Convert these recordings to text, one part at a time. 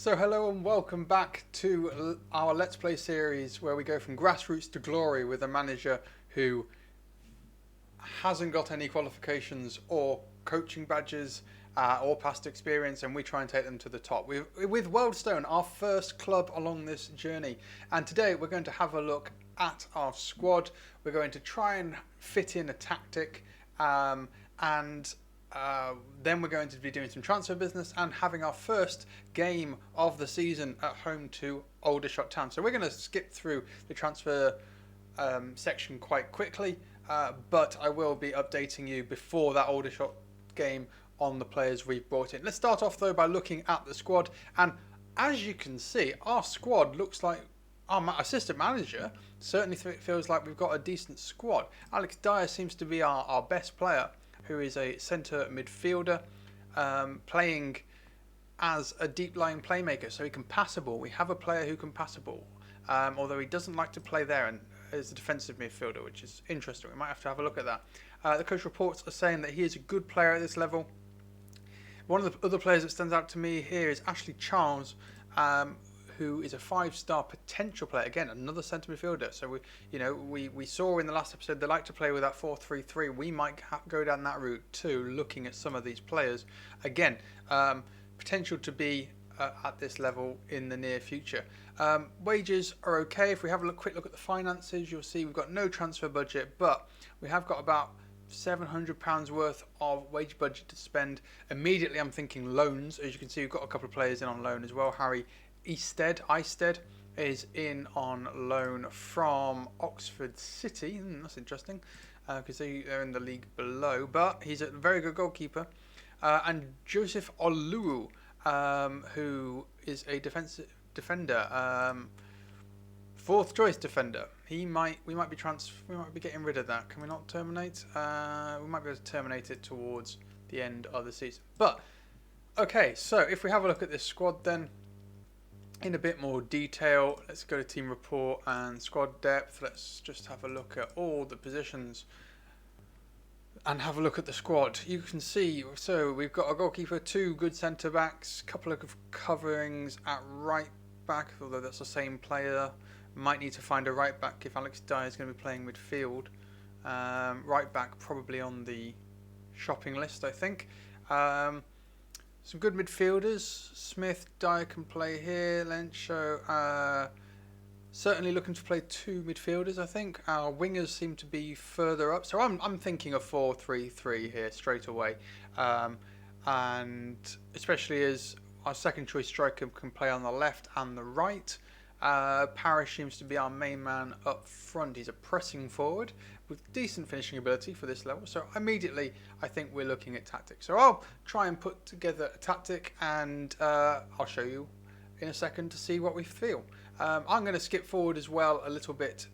So hello and welcome back to our Let's Play series where we go from grassroots to glory with a manager who hasn't got any qualifications or coaching badges or past experience, and we try and take them to the top. With Wealdstone, our first club along this journey, and today we're going to have a look at our squad. We're going to try and fit in a tactic and then we're going to be doing some transfer business and having our first game of the season at home to Aldershot Town. So we're going to skip through the transfer section quite quickly, but I will be updating you before that Aldershot game on the players we've brought in. Let's start off though by looking at the squad, and as you can see, our squad looks like our assistant manager certainly feels like we've got a decent squad. Alex Dyer seems to be our best player, who is a centre midfielder, playing as a deep lying playmaker, so he can pass a ball. We have a player who can pass a ball, although he doesn't like to play there and is a defensive midfielder, which is interesting. We might have to have a look at that. The coach reports are saying that he is a good player at this level. One of the other players that stands out to me here is Ashley Charles, who is a 5-star potential player. Again, another centre midfielder. So we saw in the last episode they like to play with that 4-3-3. We might go down that route too, looking at some of these players. Again, potential to be at this level in the near future. Wages are okay. If we have a quick look at the finances, you'll see we've got no transfer budget, but we have got about £700 worth of wage budget to spend. Immediately I'm thinking loans. As you can see, we've got a couple of players in on loan as well. Harry Eisted is in on loan from Oxford City. That's interesting because they're in the league below, but he's a very good goalkeeper. And Joseph Oluwu, who is a defender, fourth choice defender. We might be getting rid of that. Can we not terminate? We might be able to terminate it towards the end of the season. But okay, so if we have a look at this squad then in a bit more detail, let's go to team report and squad depth. Let's just have a look at all the positions and have a look at the squad. You can see, so we've got a goalkeeper, 2 good centre backs, couple of coverings at right back, although that's the same player. Might need to find a right back if Alex Dyer is going to be playing midfield. Right back probably on the shopping list, I think. Some good midfielders. Smith, Dyer can play here. Lencho, certainly looking to play 2 midfielders, I think. Our wingers seem to be further up. So I'm thinking of 4-3-3 here straight away. And especially as our second choice striker can play on the left and the right. Parrish seems to be our main man up front. He's a pressing forward with decent finishing ability for this level. So immediately I think we're looking at tactics. So I'll try and put together a tactic and I'll show you in a second to see what we feel. I'm going to skip forward as well a little bit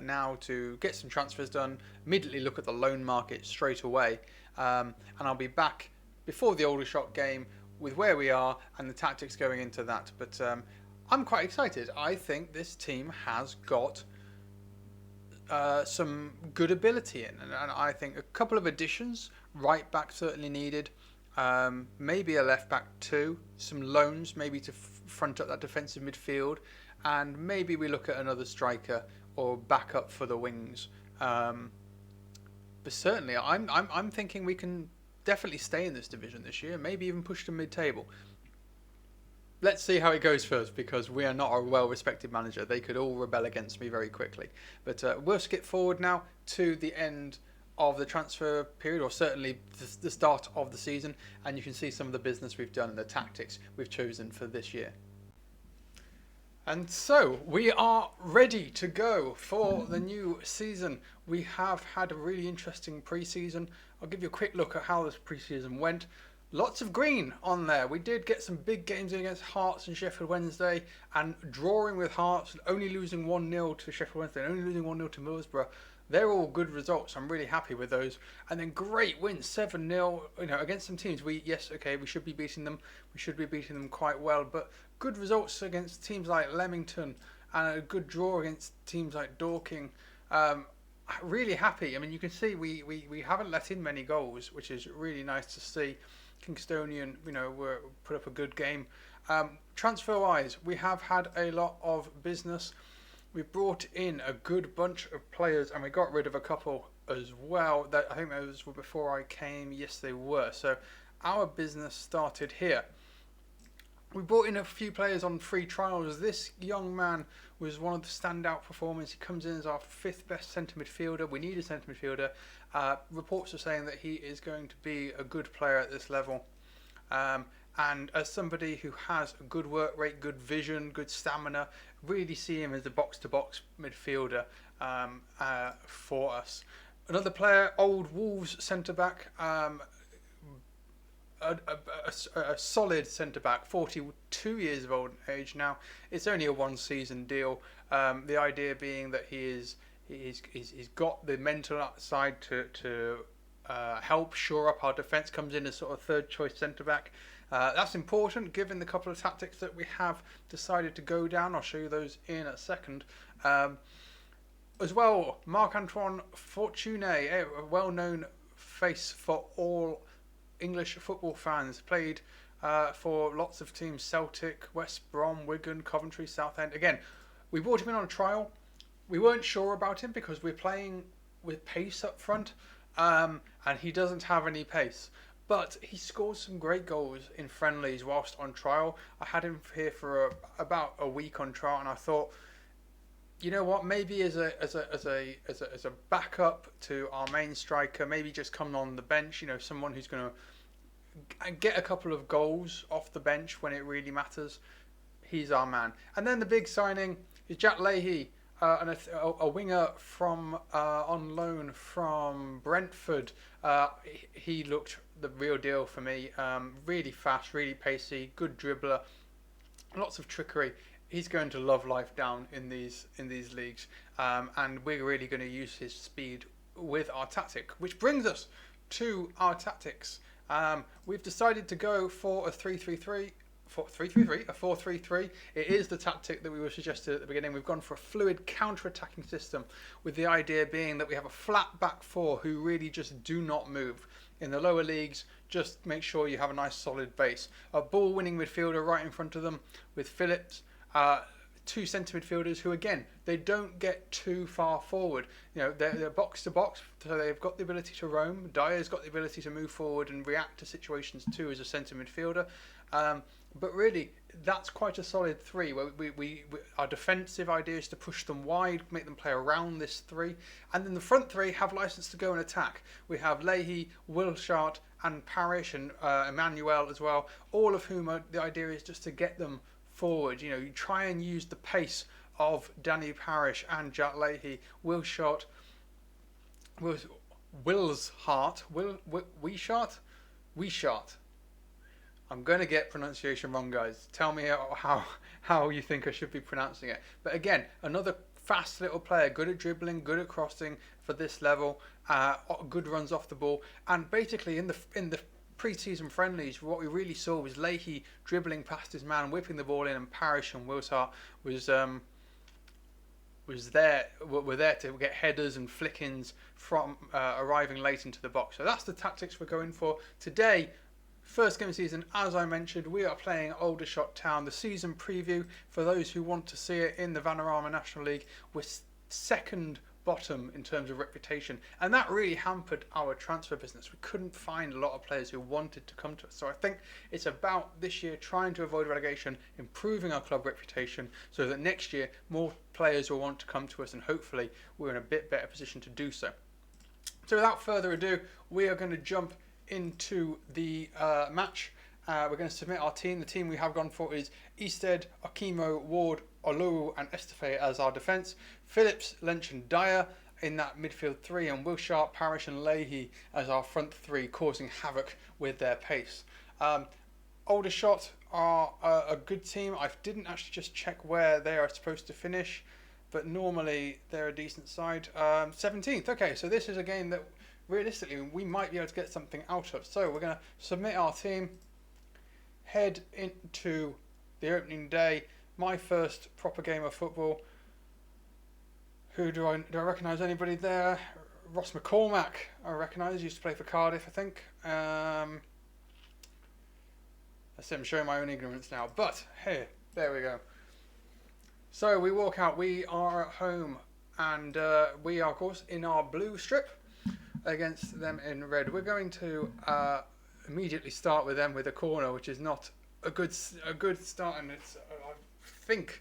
now to get some transfers done, immediately look at the loan market straight away, and I'll be back before the Aldershot game with where we are and the tactics going into that. But I'm quite excited. I think this team has got some good ability in, and I think a couple of additions. Right back certainly needed. Maybe a left back too. Some loans maybe to front up that defensive midfield, and maybe we look at another striker or backup for the wings. But certainly, I'm thinking we can definitely stay in this division this year. Maybe even push to mid-table. Let's see how it goes first, because we are not a well-respected manager. They could all rebel against me very quickly. But we'll skip forward now to the end of the transfer period, or certainly the start of the season, and you can see some of the business we've done and the tactics we've chosen for this year. And so we are ready to go for the new season. We have had a really interesting pre-season. I'll give you a quick look at how this pre-season went. Lots of green on there. We did get some big games against Hearts and Sheffield Wednesday, and drawing with Hearts, only losing 1-0 to Sheffield Wednesday, and only losing 1-0 to Middlesbrough. They're all good results. I'm really happy with those. And then great wins, 7-0, against some teams. We should be beating them. We should be beating them quite well. But good results against teams like Leamington, and a good draw against teams like Dorking. Really happy. I mean, you can see we haven't let in many goals, which is really nice to see. Kingstonian, were put up a good game. Transfer-wise, we have had a lot of business. We brought in a good bunch of players, and we got rid of a couple as well. That I think those were before I came. Yes, they were. So our business started here. We brought in a few players on free trials. This young man was one of the standout performers. He comes in as our 5th best centre midfielder. We need a centre midfielder. Reports are saying that he is going to be a good player at this level. And as somebody who has a good work rate, good vision, good stamina, really see him as a box-to-box midfielder for us. Another player, old Wolves centre-back, a solid centre-back, 42 years of old age now. It's only a one-season deal. The idea being that he's got the mental side to help shore up our defence. Comes in as sort of third-choice centre-back. That's important given the couple of tactics that we have decided to go down. I'll show you those in a second. As well, Marc-Antoine Fortuné, a well-known face for all English football fans, played for lots of teams: Celtic, West Brom, Wigan, Coventry, Southend. Again, we brought him in on trial. We weren't sure about him because we're playing with pace up front, and he doesn't have any pace. But he scored some great goals in friendlies whilst on trial. I had him here for about a week on trial, and I thought, you know what? Maybe as a backup to our main striker, maybe just come on the bench. Someone who's going to get a couple of goals off the bench when it really matters. He's our man. And then the big signing is Jack Leahy, a winger from on loan from Brentford. He looked the real deal for me. Really fast, really pacey, good dribbler, lots of trickery. He's going to love life down in these leagues, and we're really going to use his speed with our tactic, which brings us to our tactics. We've decided to go for a 3-3-3. A 4-3-3. It is the tactic that we were suggested at the beginning. We've gone for a fluid counter-attacking system, with the idea being that we have a flat back four who really just do not move. In the lower leagues, just make sure you have a nice solid base. A ball-winning midfielder right in front of them with Phillips. 2 centre midfielders who, again, they don't get too far forward. They're box to box, so they've got the ability to roam. Dyer's got the ability to move forward and react to situations too as a centre midfielder. But really, that's quite a solid 3. Where our defensive idea is to push them wide, make them play around this 3, and then the front 3 have license to go and attack. We have Leahy, Wilshart, and Parrish, and Emmanuel as well. All of whom the idea is just to get them forward. You try and use the pace of Danny Parrish and Jack Leahy. Wilshart. I'm going to get pronunciation wrong, guys. Tell me how you think I should be pronouncing it. But again, another fast little player, good at dribbling, good at crossing for this level, good runs off the ball, and basically in the pre-season friendlies, what we really saw was Leahy dribbling past his man, whipping the ball in, and Parrish and Wilshart were there to get headers and flick-ins from arriving late into the box. So that's the tactics we're going for today. First game of the season, as I mentioned, we are playing Aldershot Town. The season preview, for those who want to see it, in the Vanarama National League, we're second bottom in terms of reputation, and that really hampered our transfer business. We couldn't find a lot of players who wanted to come to us. So I think it's about this year trying to avoid relegation, improving our club reputation, so that next year more players will want to come to us, and hopefully we're in a bit better position to do so. So without further ado, we are going to jump into the match. We're going to submit our team. The team we have gone for is Easted, Okimo, Ward, Olu and Estefé as our defence. Phillips, Lynch and Dyer in that midfield 3, and Wilshart, Parrish and Leahy as our front 3, causing havoc with their pace. Aldershot are a good team. I didn't actually just check where they are supposed to finish, but normally they're a decent side. 17th. Okay, so this is a game that realistically we might be able to get something out of. So we're going to submit our team, head into the opening day, my first proper game of football. Who do I recognise? Anybody there? Ross McCormack, I recognise, used to play for Cardiff, I think. I'm showing my own ignorance now. But, hey, there we go. So we walk out. We are at home. And we are, of course, in our blue strip against them in red. We're going to immediately start with them with a corner, which is not a good start. And it's, I think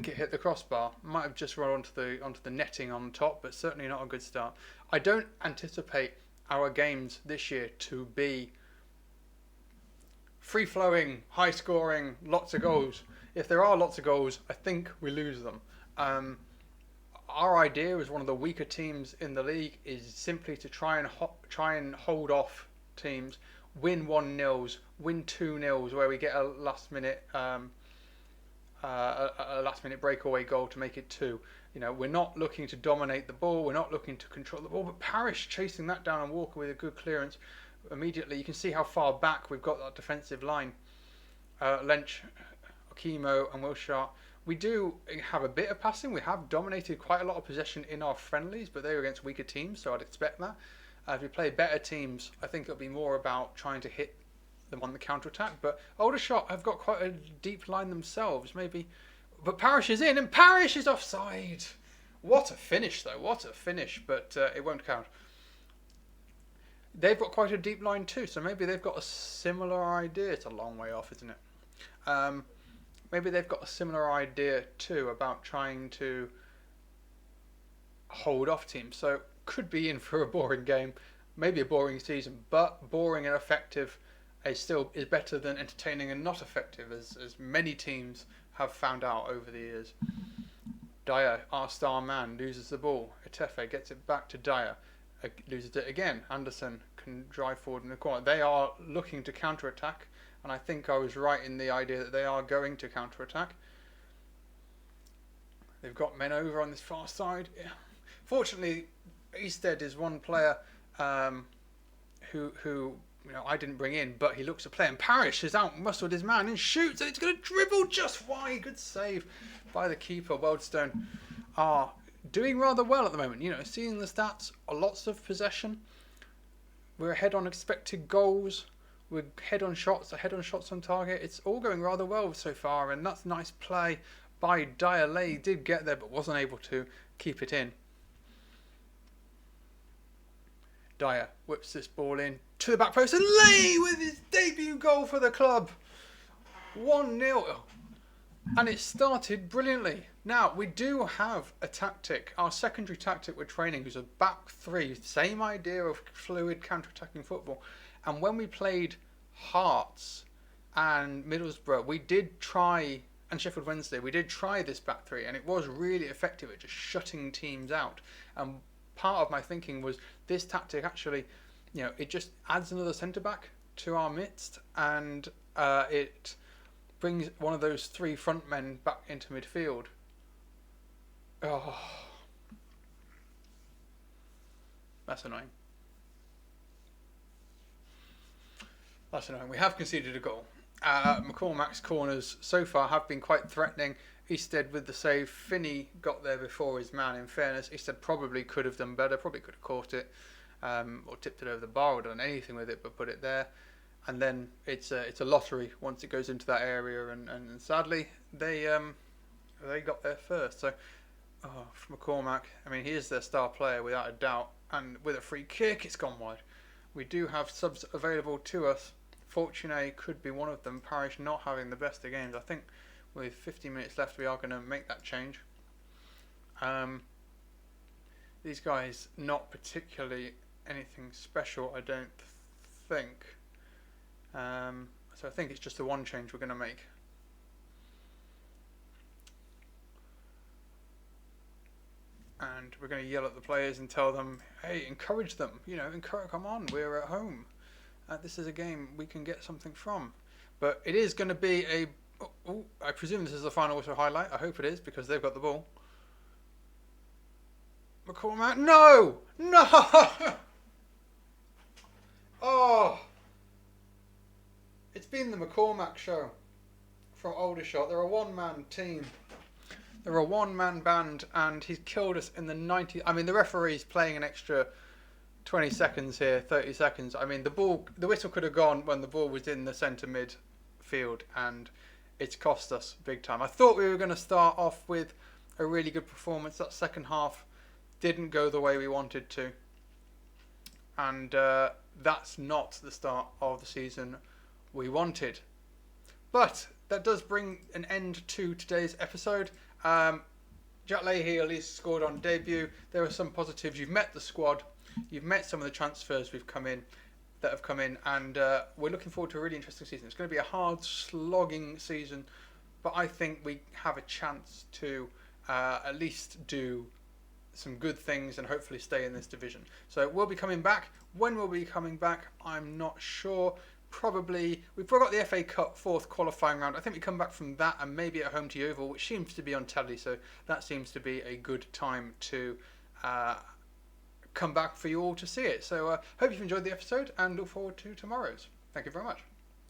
it hit the crossbar. Might have just run onto the netting on top, but certainly not a good start. I don't anticipate our games this year to be free-flowing, high-scoring, lots of goals. If there are lots of goals, I think we lose them. Our idea as one of the weaker teams in the league is simply to try and hold off teams, win 1-0s, win 2-0s, where we get a last minute breakaway goal to make it 2. You know, we're not looking to dominate the ball, we're not looking to control the ball, but Parrish chasing that down and Walker with a good clearance immediately. You can see how far back we've got that defensive line. Lench, Okimo and Wilshire. We do have a bit of passing. We have dominated quite a lot of possession in our friendlies, but they were against weaker teams, so I'd expect that. If we play better teams, I think it'll be more about trying to hit them on the counter-attack. But Aldershot have got quite a deep line themselves, maybe. But Parrish is in, and Parrish is offside. What a finish, though. What a finish, but it won't count. They've got quite a deep line too, so maybe they've got a similar idea. It's a long way off, isn't it? Maybe they've got a similar idea too about trying to hold off teams. So could be in for a boring game, maybe a boring season, but boring and effective is better than entertaining and not effective, as many teams have found out over the years. Dyer, our star man, loses the ball. Etefe gets it back to Dyer, loses it again. Anderson can drive forward in the corner. They are looking to counter-attack. And I think I was right in the idea that they are going to counter-attack. They've got men over on this far side. Yeah. Fortunately, Easted is one player who I didn't bring in, but he looks to play. And Parrish has out-muscled his man and shoots, and it's going to dribble just wide. Good save by the keeper. Wealdstone are doing rather well at the moment. You know, seeing the stats, lots of possession. We're ahead on expected goals. We're ahead on shots on target. It's all going rather well so far, and that's nice play by Dyer. Lay did get there, but wasn't able to keep it in. Dyer whips this ball in to the back post, and Lay with his debut goal for the club. 1-0. And it started brilliantly. Now, we do have a tactic. Our secondary tactic we're training is a back three. Same idea of fluid counter-attacking football. And when we played Hearts and Middlesbrough, we did try, and Sheffield Wednesday, we did try this back three, and it was really effective at just shutting teams out. And part of my thinking was this tactic actually, it just adds another centre-back to our midst, and it brings one of those three front men back into midfield. Oh, that's annoying. That's annoying. We have conceded a goal. McCormack's corners so far have been quite threatening. Easted with the save. Finney got there before his man, in fairness. Easted probably could have done better, probably could have caught it, or tipped it over the bar, or done anything with it, but put it there. And then it's a lottery once it goes into that area, and sadly they got there first. So McCormack, I mean, he is their star player without a doubt, and with a free kick it's gone wide. We do have subs available to us. Fortuné could be one of them. Parrish not having the best of games. I think with 15 minutes left we are going to make that change. These guys not particularly anything special, I don't think. So I think it's just the one change we're going to make. And we're going to yell at the players and tell them, hey, encourage them. Come on, we're at home. This is a game we can get something from. But it is going to be I presume this is the final whistle highlight. I hope it is, because they've got the ball. McCormack, no! Oh! It's been the McCormack show from Aldershot. They're a one-man team. They're a one-man band, and he's killed us in the 90th. I mean, the referee's playing an extra 20 seconds here, 30 seconds. I mean, the whistle could have gone when the ball was in the centre mid field, and it's cost us big time. I thought we were going to start off with a really good performance. That second half didn't go the way we wanted to, and that's not the start of the season we wanted. But that does bring an end to today's episode. Jack Leahy at least scored on debut. There were some positives. You've met the squad. You've met some of the transfers that have come in, and we're looking forward to a really interesting season. It's going to be a hard, slogging season, but I think we have a chance to at least do some good things and hopefully stay in this division. So we'll be coming back. When we'll be coming back, I'm not sure. Probably, we've got the FA Cup fourth qualifying round. I think we come back from that and maybe at home to Yeovil, which seems to be on telly. So that seems to be a good time to come back for you all to see it. So hope you've enjoyed the episode and look forward to tomorrow's. Thank you very much.